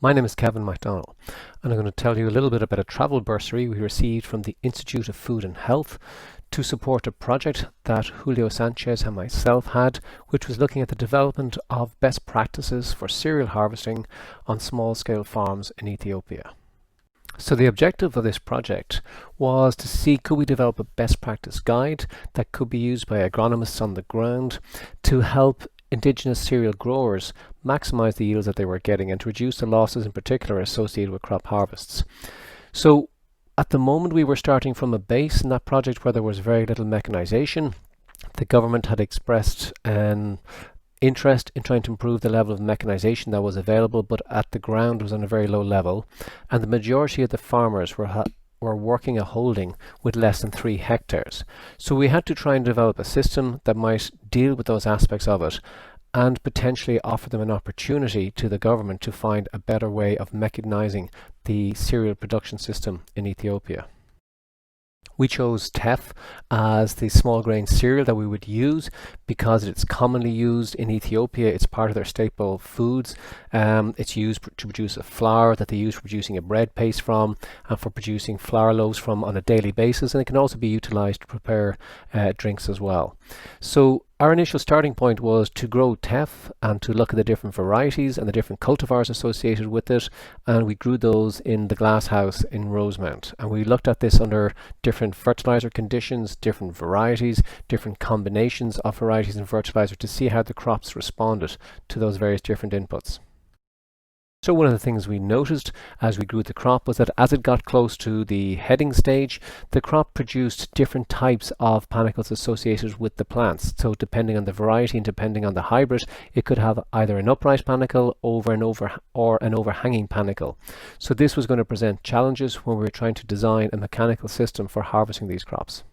My name is Kevin McDonnell, and I'm going to tell you a little bit about a travel bursary we received from the Institute of Food and Health to support a project that Julio Sanchez and myself had, which was looking at the development of best practices for cereal harvesting on small-scale farms in Ethiopia. So the objective of this project was to see could we develop a best practice guide that could be used by agronomists on the ground to help indigenous cereal growers maximize the yields that they were getting and to reduce the losses in particular associated with crop harvests. So at the moment we were starting from a base in that project where there was very little mechanization. The government had expressed an interest in trying to improve the level of mechanization that was available, but at the ground was on a very low level, and the majority of the farmers were working a holding with less than 3 hectares. So we had to try and develop a system that might deal with those aspects of it and potentially offer them an opportunity to the government to find a better way of mechanizing the cereal production system in Ethiopia. We chose teff as the small grain cereal that we would use because it's commonly used in Ethiopia. It's part of their staple foods. It's used to produce a flour that they use for producing a bread paste from and for producing flour loaves from on a daily basis, and it can also be utilized to prepare drinks as well. So our initial starting point was to grow teff and to look at the different varieties and the different cultivars associated with it, and we grew those in the glass house in Rosemount, and we looked at this under different fertilizer conditions, different varieties, different combinations of varieties and fertilizer to see how the crops responded to those various different inputs. So one of the things we noticed as we grew the crop was that as it got close to the heading stage, the crop produced different types of panicles associated with the plants. So depending on the variety and depending on the hybrid, it could have either an upright panicle or an overhanging panicle. So this was going to present challenges when we were trying to design a mechanical system for harvesting these crops.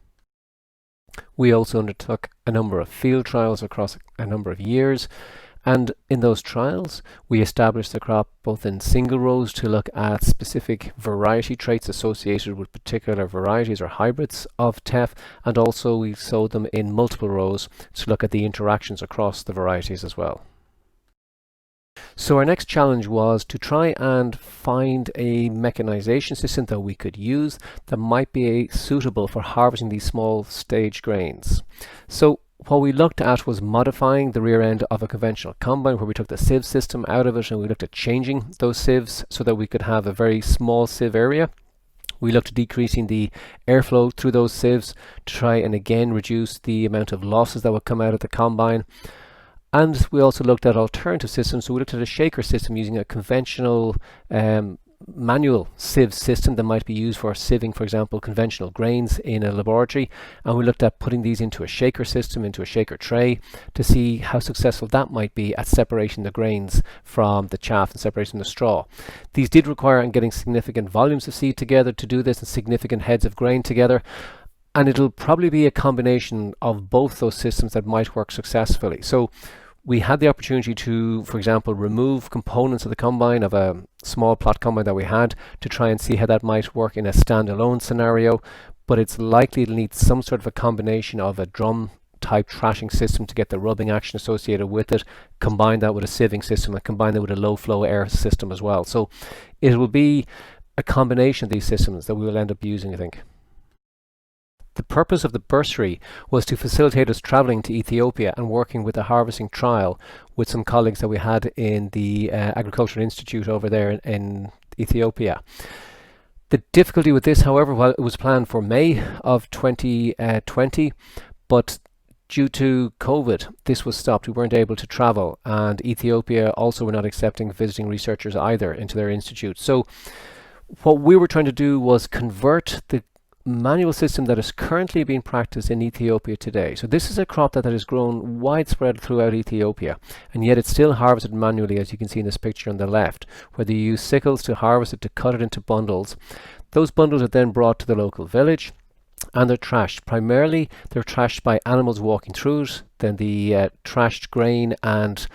We also undertook a number of field trials across a number of years. And in those trials, we established the crop both in single rows to look at specific variety traits associated with particular varieties or hybrids of teff, and also we sowed them in multiple rows to look at the interactions across the varieties as well. So our next challenge was to try and find a mechanization system that we could use that might be suitable for harvesting these small stage grains. So what we looked at was modifying the rear end of a conventional combine, where we took the sieve system out of it and we looked at changing those sieves so that we could have a very small sieve area. We looked at decreasing the airflow through those sieves to try and again reduce the amount of losses that would come out of the combine. And we also looked at alternative systems. So we looked at a shaker system using a conventional manual sieve system that might be used for sieving, for example, conventional grains in a laboratory, and we looked at putting these into a shaker system, into a shaker tray, to see how successful that might be at separating the grains from the chaff and separating the straw. These did require getting significant volumes of seed together to do this and significant heads of grain together, and it'll probably be a combination of both those systems that might work successfully. So we had the opportunity to, for example, remove components of the combine, of a small plot combine that we had, to try and see how that might work in a standalone scenario, but it's likely to need some sort of a combination of a drum type trashing system to get the rubbing action associated with it, combine that with a sieving system and combine that with a low flow air system as well. So it will be a combination of these systems that we will end up using, I think. The purpose of the bursary was to facilitate us travelling to Ethiopia and working with a harvesting trial with some colleagues that we had in the Agricultural Institute over there in Ethiopia. The difficulty with this, however, while it was planned for May of 2020, but due to COVID, this was stopped. We weren't able to travel, and Ethiopia also were not accepting visiting researchers either into their institute. So what we were trying to do was convert the manual system that is currently being practiced in Ethiopia today. So this is a crop that has grown widespread throughout Ethiopia, and yet it's still harvested manually, as you can see in this picture on the left, where they use sickles to harvest it, to cut it into bundles. Those bundles are then brought to the local village and they're trashed. Primarily they're trashed by animals walking through it, then the trashed grain and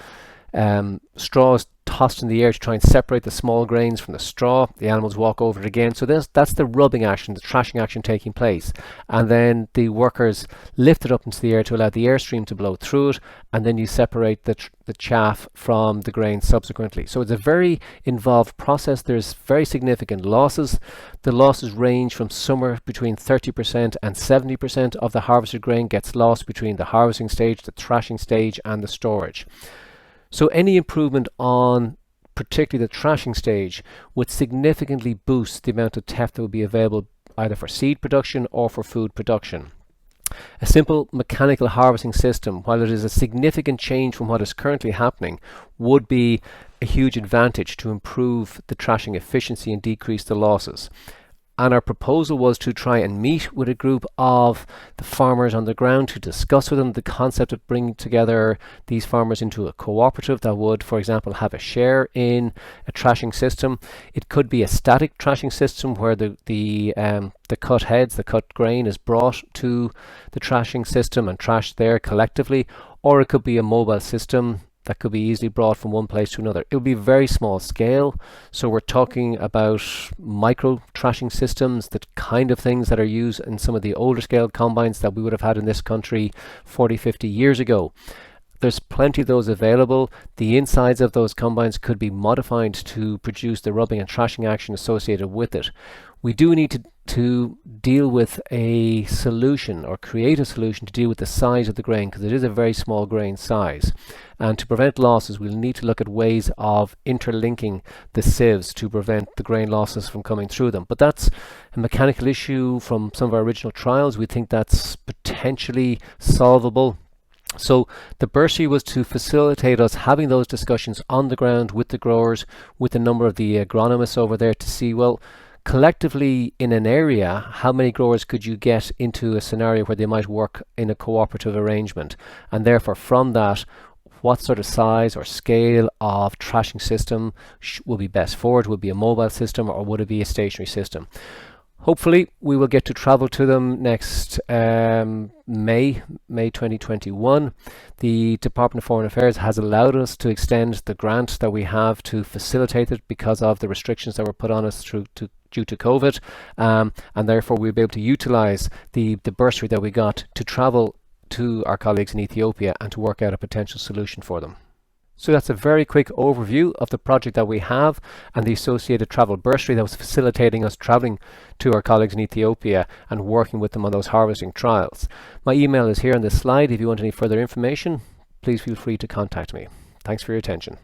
straws tossed in the air to try and separate the small grains from the straw. The animals walk over it again. So that's the rubbing action, the trashing action taking place. And then the workers lift it up into the air to allow the airstream to blow through it, and then you separate the chaff from the grain subsequently. So it's a very involved process. There's very significant losses. The losses range from somewhere between 30% and 70% of the harvested grain gets lost between the harvesting stage, the thrashing stage, and the storage. So any improvement on particularly the thrashing stage would significantly boost the amount of teff that would be available either for seed production or for food production. A simple mechanical harvesting system, while it is a significant change from what is currently happening, would be a huge advantage to improve the thrashing efficiency and decrease the losses. And our proposal was to try and meet with a group of the farmers on the ground to discuss with them the concept of bringing together these farmers into a cooperative that would, for example, have a share in a thrashing system. It could be a static thrashing system where the cut heads, the cut grain is brought to the thrashing system and thrashed there collectively, or it could be a mobile system that could be easily brought from one place to another. It would be very small scale, so we're talking about micro thrashing systems, the kind of things that are used in some of the older scale combines that we would have had in this country 40, 50 years ago. There's plenty of those available. The insides of those combines could be modified to produce the rubbing and thrashing action associated with it. We do need to deal with a solution or create a solution to deal with the size of the grain, because it is a very small grain size. And to prevent losses, we'll need to look at ways of interlinking the sieves to prevent the grain losses from coming through them. But that's a mechanical issue from some of our original trials. We think that's potentially solvable. So the bursary was to facilitate us having those discussions on the ground with the growers, with a number of the agronomists over there to see, well, collectively in an area, how many growers could you get into a scenario where they might work in a cooperative arrangement? And therefore from that, what sort of size or scale of thrashing system will be best for it? Would it be a mobile system or would it be a stationary system? Hopefully we will get to travel to them next May 2021. The Department of Foreign Affairs has allowed us to extend the grant that we have to facilitate it because of the restrictions that were put on us due to COVID, and therefore we'll be able to utilize the bursary that we got to travel to our colleagues in Ethiopia and to work out a potential solution for them. So that's a very quick overview of the project that we have and the associated travel bursary that was facilitating us traveling to our colleagues in Ethiopia and working with them on those harvesting trials. My email is here on this slide. If you want any further information, please feel free to contact me. Thanks for your attention.